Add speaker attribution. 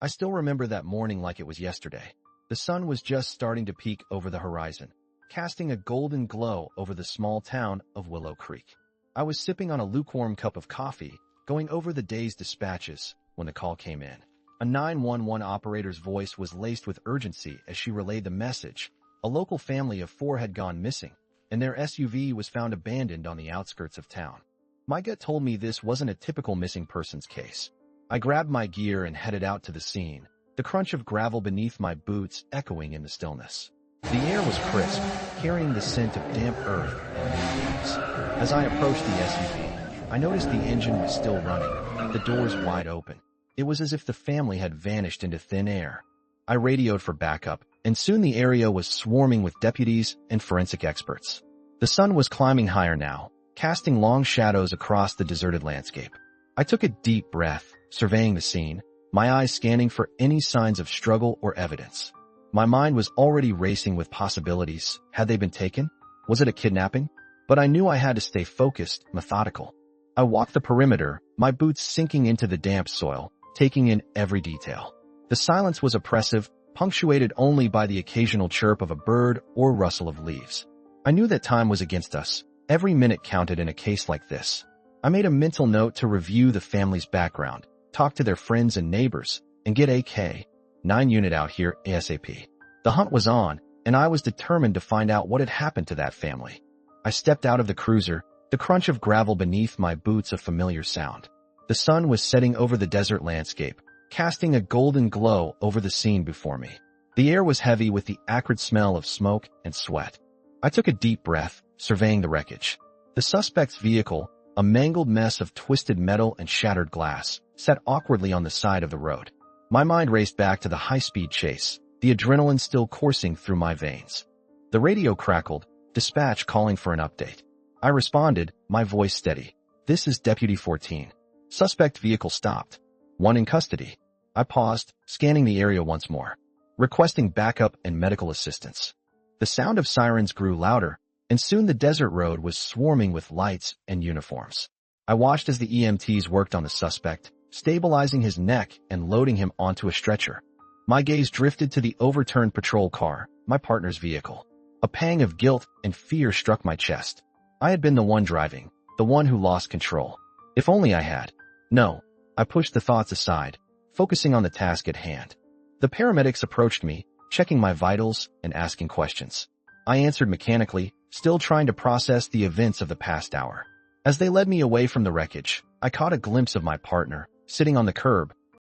Speaker 1: I still remember that morning like it was yesterday. The sun was just starting to peek over the horizon, casting a golden glow over the small town of Willow Creek. I was sipping on a lukewarm cup of coffee, going over the day's dispatches, when the call came in. A 911 operator's voice was laced with urgency as she relayed the message. A local family of 4 had gone missing, and their SUV was found abandoned on the outskirts of town. My gut told me this wasn't a typical missing persons case. I grabbed my gear and headed out to the scene, the crunch of gravel beneath my boots echoing in the stillness. The air was crisp, carrying the scent of damp earth and new leaves. As I approached the SUV, I noticed the engine was still running, the doors wide open. It was as if the family had vanished into thin air. I radioed for backup, and soon the area was swarming with deputies and forensic experts. The sun was climbing higher now, casting long shadows across the deserted landscape. I took a deep breath, surveying the scene, my eyes scanning for any signs of struggle or evidence. My mind was already racing with possibilities. Had they been taken? Was it a kidnapping? But I knew I had to stay focused, methodical. I walked the perimeter, my boots sinking into the damp soil, taking in every detail. The silence was oppressive, punctuated only by the occasional chirp of a bird or rustle of leaves. I knew that time was against us. Every minute counted in a case like this. I made a mental note to review the family's background, talk to their friends and neighbors, and get a K-9 unit out here ASAP. The hunt was on, and I was determined to find out what had happened to that family. I stepped out of the cruiser, the crunch of gravel beneath my boots a familiar sound. The sun was setting over the desert landscape, casting a golden glow over the scene before me. The air was heavy with the acrid smell of smoke and sweat. I took a deep breath, surveying the wreckage. The suspect's vehicle, a mangled mess of twisted metal and shattered glass, sat awkwardly on the side of the road. My mind raced back to the high-speed chase, the adrenaline still coursing through my veins. The radio crackled, dispatch calling for an update. I responded, my voice steady. This is Deputy 14. Suspect vehicle stopped. One in custody. I paused, scanning the area once more, requesting backup and medical assistance. The sound of sirens grew louder, and soon the desert road was swarming with lights and uniforms. I watched as the EMTs worked on the suspect, stabilizing his neck and loading him onto a stretcher. My gaze drifted to the overturned patrol car, my partner's vehicle. A pang of guilt and fear struck my chest. I had been the one driving, the one who lost control. If only I had. No, I pushed the thoughts aside, focusing on the task at hand. The paramedics approached me, checking my vitals and asking questions. I answered mechanically, still trying to process the events of the past hour. As they led me away from the wreckage, I caught a glimpse of my partner, sitting on the curb,